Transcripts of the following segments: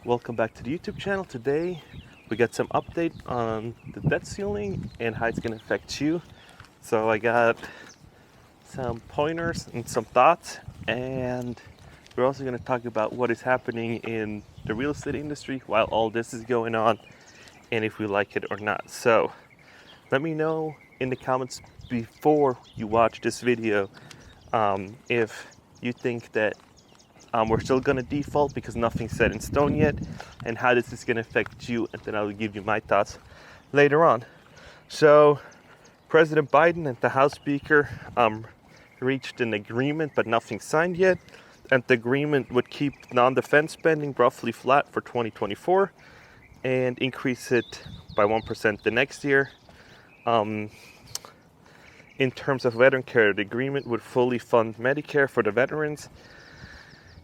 Welcome back to the YouTube channel. Today we got some update on the debt ceiling and how it's going to affect you. So I got some pointers and some thoughts, and we're also going to talk about what is happening in the real estate industry while all this is going on and if we like it or not. So let me know in the comments before you watch this video if you think that we're still going to default because nothing's set in stone yet, and how this is going to affect you, and then I'll give you my thoughts later on. So President Biden and the House Speaker reached an agreement, but nothing's signed yet, and the agreement would keep non-defense spending roughly flat for 2024 and increase it by 1% the next year. In terms of veteran care, the agreement would fully fund Medicare for the veterans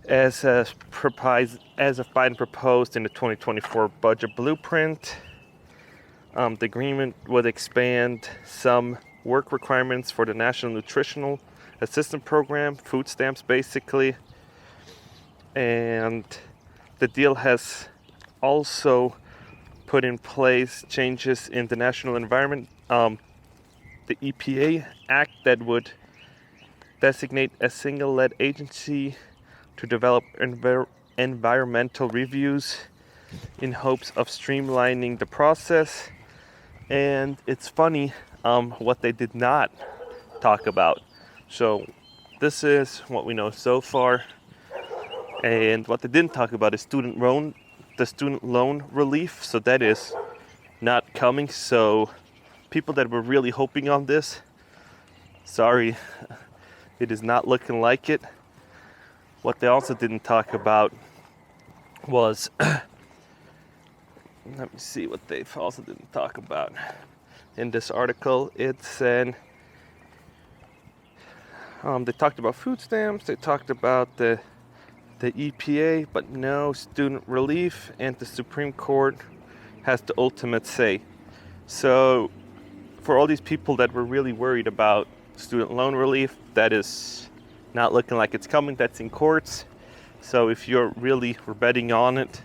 as Biden proposed in the 2024 budget blueprint. The agreement would expand some work requirements for the National Nutritional Assistance Program, food stamps basically. And the deal has also put in place changes in the National Environment, the EPA Act, that would designate a single-led agency to develop environmental reviews in hopes of streamlining the process. And it's funny what they did not talk about. So this is what we know so far. And what they didn't talk about is the student loan relief. So that is not coming. So people that were really hoping on this, sorry, it is not looking like it. What they also didn't talk about was, let me see what they also didn't talk about in this article. It said, they talked about food stamps, they talked about the EPA, but no student relief, and the Supreme Court has the ultimate say. So for all these people that were really worried about student loan relief, that is not looking like it's coming. That's in courts. So if you're really betting on it,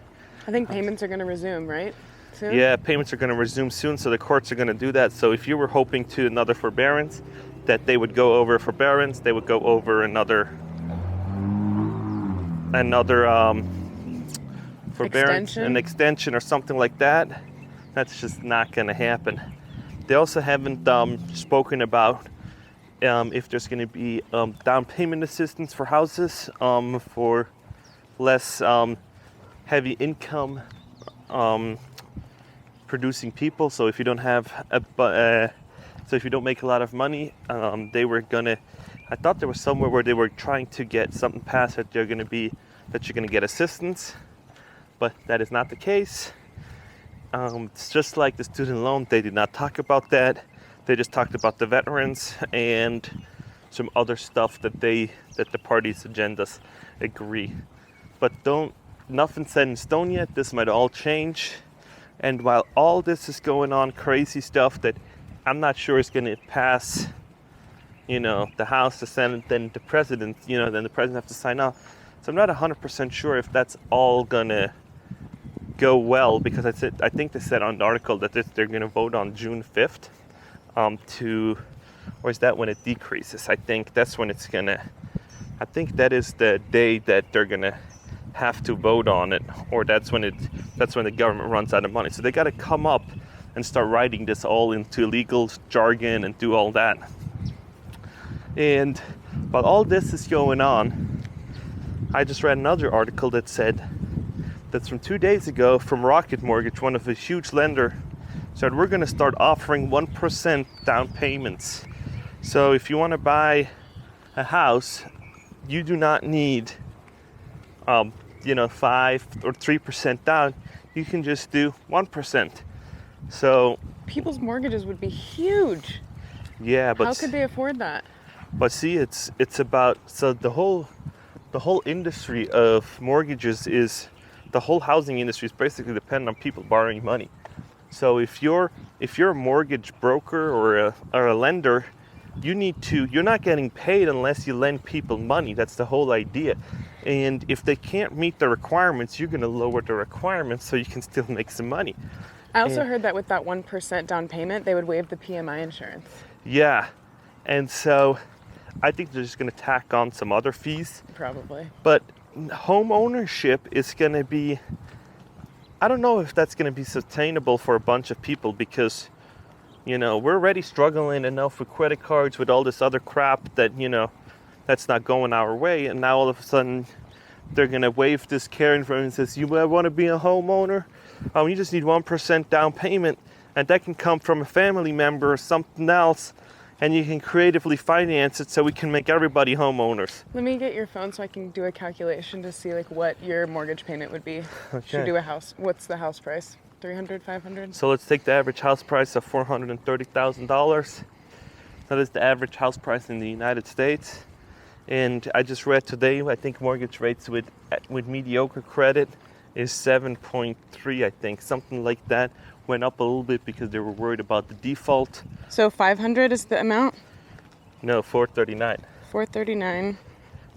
I think payments are going to resume, right? Soon? Yeah, payments are going to resume soon, so the courts are going to do that. So if you were hoping to another forbearance, that they would go over forbearance, they would go over another forbearance, an extension or something like that. That's just not going to happen. They also haven't spoken about if there's going to be down payment assistance for houses for less heavy income producing people. So if you don't have so if you don't make a lot of money, they were gonna. I thought there was somewhere where they were trying to get something passed that you're gonna get assistance, but that is not the case. It's just like the student loan. They did not talk about that. They just talked about the veterans and some other stuff that the parties' agendas agree. But nothing's set in stone yet. This might all change. And while all this is going on, crazy stuff that I'm not sure is going to pass, the House, the Senate, then the President, then the President has to sign off. So I'm not 100% sure if that's all going to go well, because I think they said on the article that they're going to vote on June 5th. Or is that when it decreases? I think that's when it's gonna. I think that is the day that they're gonna have to vote on it, or that's when the government runs out of money. So they got to come up and start writing this all into legal jargon and do all that. And while all this is going on, I just read another article that said that's from 2 days ago from Rocket Mortgage, one of the huge lender. Said we're going to start offering 1% down payments. So if you want to buy a house, you do not need 5 or 3% down. You can just do 1%. So people's mortgages would be huge. Yeah, but how could they afford that? But see, it's about, so the whole industry of mortgages is, the whole housing industry is basically dependent on people borrowing money. So if you're a mortgage broker or a lender, you're not getting paid unless you lend people money. That's the whole idea. And if they can't meet the requirements, you're going to lower the requirements so you can still make some money. I also heard that with that 1% down payment, they would waive the PMI insurance. Yeah. And so I think they're just going to tack on some other fees. Probably. But home ownership is going to be, I don't know if that's going to be sustainable for a bunch of people because, we're already struggling enough with credit cards, with all this other crap that, that's not going our way. And now all of a sudden they're going to waive this carrying for and says, you want to be a homeowner? You just need 1% down payment. And that can come from a family member or something else. And you can creatively finance it so we can make everybody homeowners. Let me get your phone so I can do a calculation to see what your mortgage payment would be. Okay. Should do a house. What's the house price? 300, 500? So let's take the average house price of $430,000. That is the average house price in the United States. And I just read today, I think mortgage rates with mediocre credit is 7.3, I think, something like that. Went up a little bit because they were worried about the default. So 500 is the amount? No, 439. 439.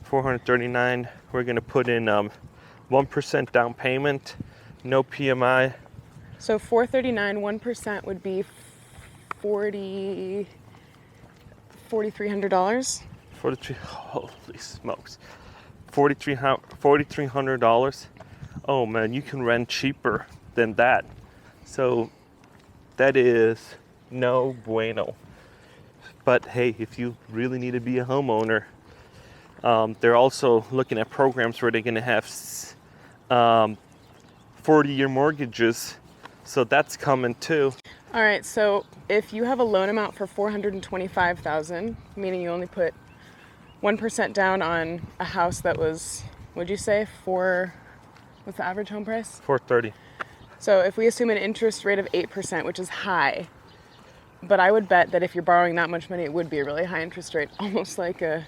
439. We're going to put in 1% down payment, no PMI. So 439, 1% would be $4,300. Holy smokes. $4,300. Oh man, you can rent cheaper than that. So that is no bueno. But hey, if you really need to be a homeowner, they're also looking at programs where they're going to have 40-year mortgages. So that's coming too. All right, so if you have a loan amount for $425,000, meaning you only put 1% down on a house that was, what'd you say, what's the average home price? 430. So if we assume an interest rate of 8%, which is high, but I would bet that if you're borrowing that much money, it would be a really high interest rate, almost like a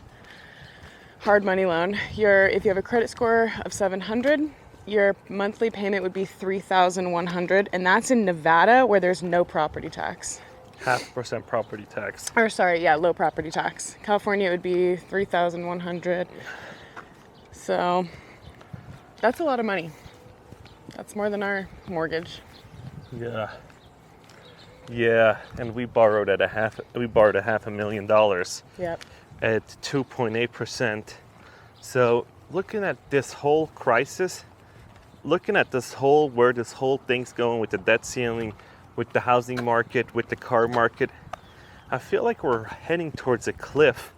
hard money loan. If you have a credit score of 700, your monthly payment would be $3,100, and that's in Nevada where there's no property tax. 0.5% property tax. Or sorry, yeah, low property tax. California, it would be $3,100. So that's a lot of money. That's more than our mortgage. Yeah, and we borrowed $500,000. Yep. At 2.8%. So looking at this whole crisis, where this whole thing's going with the debt ceiling, with the housing market, with the car market, I feel like we're heading towards a cliff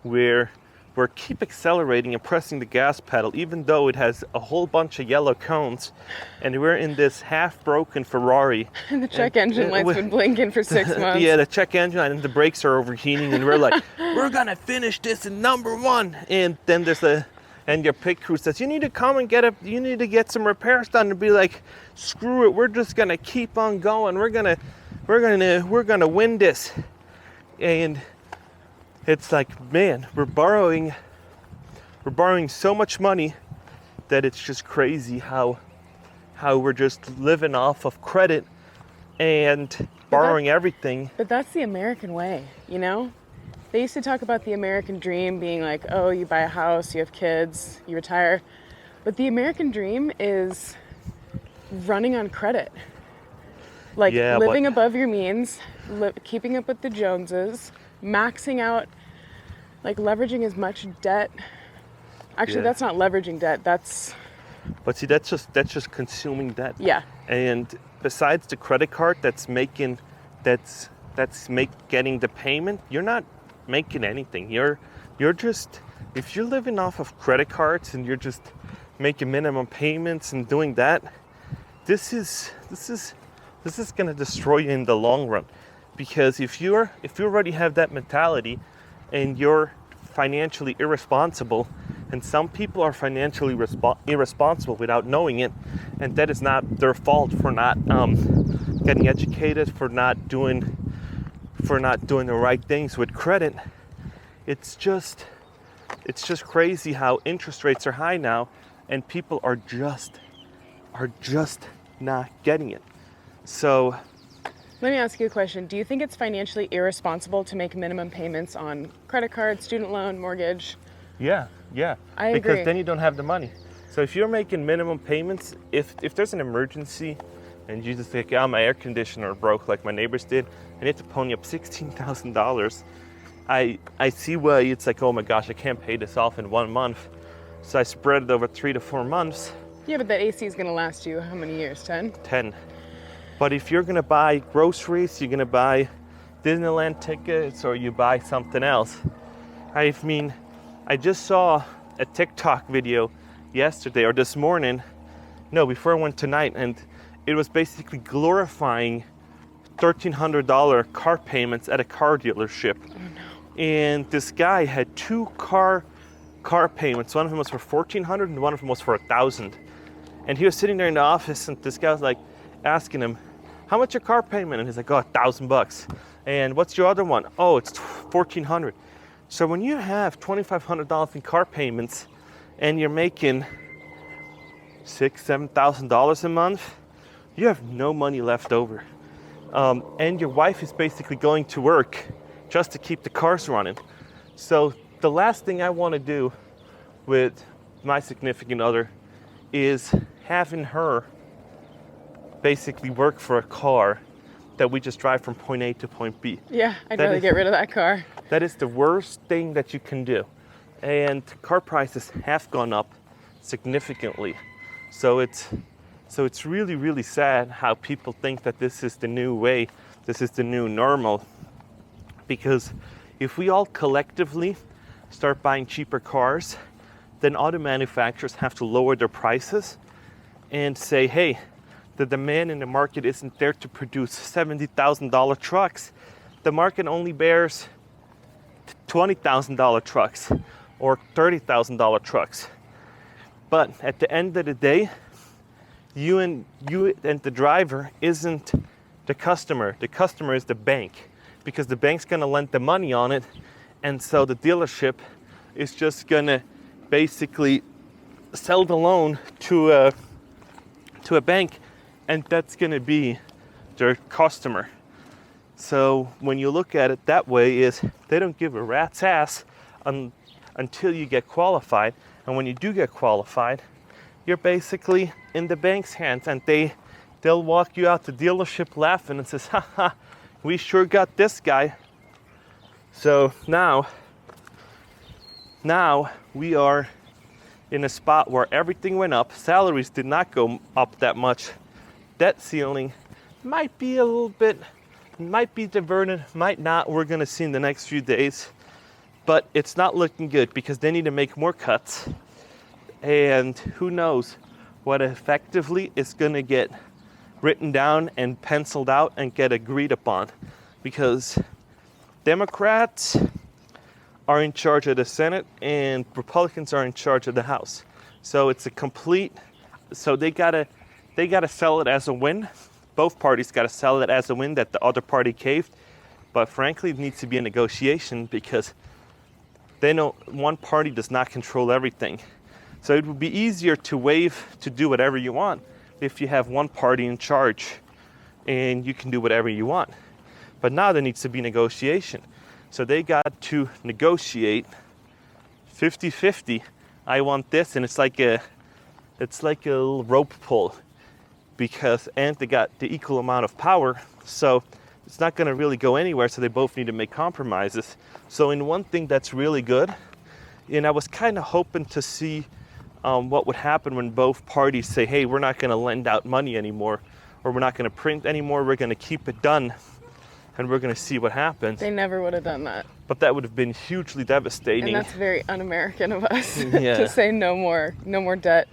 where we're keep accelerating and pressing the gas pedal, even though it has a whole bunch of yellow cones, and we're in this half-broken Ferrari. And the check engine light's been blinking for 6 months. Yeah, the check engine and the brakes are overheating, and we're like, we're gonna finish this in number 1. And then and your pit crew says, you need to come and you need to get some repairs done, and be like, screw it, we're just gonna keep on going. We're gonna win this. And it's like, man, we're borrowing so much money that it's just crazy how we're just living off of credit and borrowing everything. But that's the American way, They used to talk about the American dream being like, oh, you buy a house, you have kids, you retire. But the American dream is running on credit. Like living above your means, keeping up with the Joneses, maxing out, like leveraging as much debt. Actually, that's not leveraging debt. But see, that's just consuming debt. Yeah. And besides the credit card getting the payment, you're not making anything. You're just, if you're living off of credit cards and you're just making minimum payments and doing that, this is going to destroy you in the long run. Because if you already have that mentality and you're financially irresponsible, and some people are financially irresponsible without knowing it, and that is not their fault for not getting educated, for not doing the right things with credit. It's just crazy how interest rates are high now, and people are just not getting it. So Let me ask you a question. Do you think it's financially irresponsible to make minimum payments on credit card, student loan, mortgage? Yeah. I Because agree. then you don't have the money. So if you're making minimum payments, if there's an emergency and you just think, my air conditioner broke like my neighbors did, and you have to pony up $16,000, I see why it's like, oh my gosh, I can't pay this off in 1 month. So I spread it over 3 to 4 months. Yeah, but that AC is going to last you how many years? 10? 10. But if you're gonna buy groceries, you're gonna buy Disneyland tickets, or you buy something else. I mean, I just saw a TikTok video yesterday or this morning, no, before I went tonight, and it was basically glorifying $1,300 car payments at a car dealership. Oh no. And this guy had 2 car payments. One of them was for $1,400 and one of them was for $1,000. And he was sitting there in the office, and this guy was like asking him, how much your car payment? And he's like, oh, $1,000. And what's your other one? Oh, it's $1,400. So when you have $2,500 in car payments and you're making $6,000, $7,000 a month, you have no money left over. And your wife is basically going to work just to keep the cars running. So the last thing I want to do with my significant other is having her basically work for a car that we just drive from point A to point B. Yeah, I'd That rather is- get rid of that car. That is the worst thing that you can do. And car prices have gone up significantly. So it's really, really sad how people think that this is the new way, this is the new normal. Because if we all collectively start buying cheaper cars, then auto manufacturers have to lower their prices and say, hey, the demand in the market isn't there to produce $70,000 trucks. The market only bears $20,000 trucks or $30,000 trucks. But at the end of the day, you and the driver isn't the customer. The customer is the bank, because the bank's gonna lend the money on it, and so the dealership is just gonna basically sell the loan to a bank, and that's gonna be their customer. So when you look at it that way, is they don't give a rat's ass until you get qualified, and when you do get qualified, you're basically in the bank's hands, and they'll walk you out the dealership laughing and says, haha, we sure got this guy. So now we are in a spot where everything went up, salaries did not go up that much, debt ceiling might be a little bit, might be diverted, might not, we're gonna see in the next few days, but it's not looking good because they need to make more cuts, and who knows what effectively is gonna get written down and penciled out and get agreed upon, because Democrats are in charge of the Senate and Republicans are in charge of the House. So it's a complete, so they gotta sell it as a win. Both parties gotta sell it as a win that the other party caved. But frankly, it needs to be a negotiation because they know one party does not control everything. So it would be easier to do whatever you want if you have one party in charge and you can do whatever you want. But now there needs to be negotiation. So they got to negotiate 50-50. I want this, and it's like a little rope pull, and they got the equal amount of power. So it's not going to really go anywhere. So they both need to make compromises. So in one thing that's really good, and I was kind of hoping to see what would happen when both parties say, hey, we're not going to lend out money anymore, or we're not going to print anymore. We're going to keep it done. And we're going to see what happens. They never would have done that. But that would have been hugely devastating. And that's very un-American of us Yeah. to say no more debt.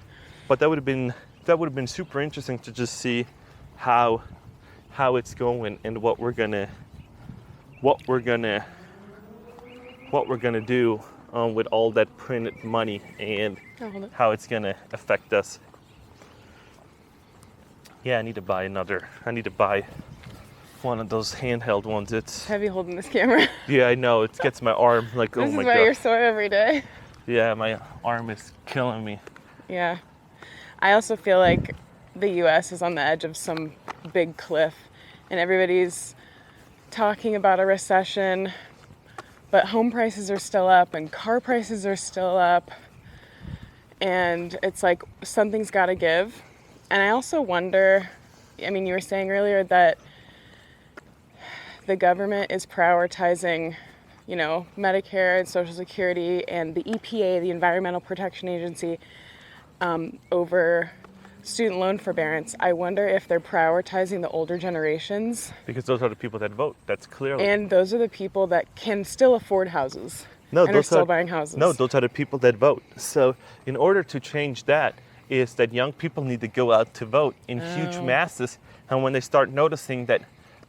But that would have been super interesting to just see how it's going and what we're gonna do with all that printed money and how it's gonna affect us. Yeah, I need to buy one of those handheld ones. It's heavy holding this camera. Yeah, I know. It gets my arm like, This oh my is why god. you're sore every day. Yeah, my arm is killing me. Yeah. I also feel like the U.S. is on the edge of some big cliff. and everybody's talking about a recession, but home prices are still up and car prices are still up. And it's like something's got to give. And I also wonder, I mean, you were saying earlier that the government is prioritizing, you know, Medicare and Social Security and the EPA, the Environmental Protection Agency, over student loan forbearance. I wonder if they're prioritizing the older generations. Because those are the people that vote. That's clearly. And those are the people that can still afford houses. No, and are still buying houses. No, those are the people that vote. So in order to change that is that young people need to go out to vote in huge masses. And when they start noticing that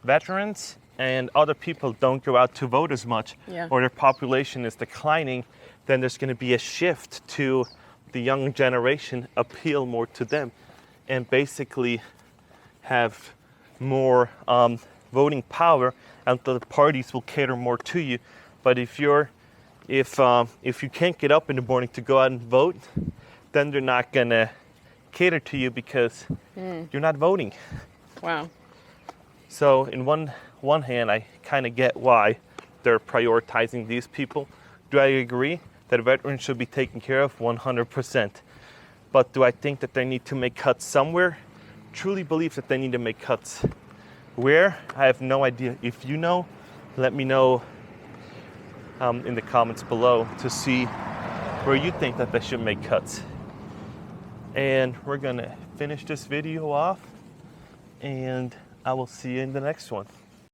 veterans and other people don't go out to vote as much, or their population is declining, then there's going to be a shift to the young generation, appeal more to them, and basically have more voting power, and the parties will cater more to you. But if you can't get up in the morning to go out and vote, then they're not gonna cater to you because you're not voting. Wow. So in one hand, I kind of get why they're prioritizing these people. Do I agree that veterans should be taken care of? 100%. But do I think that they need to make cuts somewhere? Truly believe that they need to make cuts. Where? I have no idea. If you know, let me know in the comments below to see where you think that they should make cuts. And we're gonna finish this video off, and I will see you in the next one.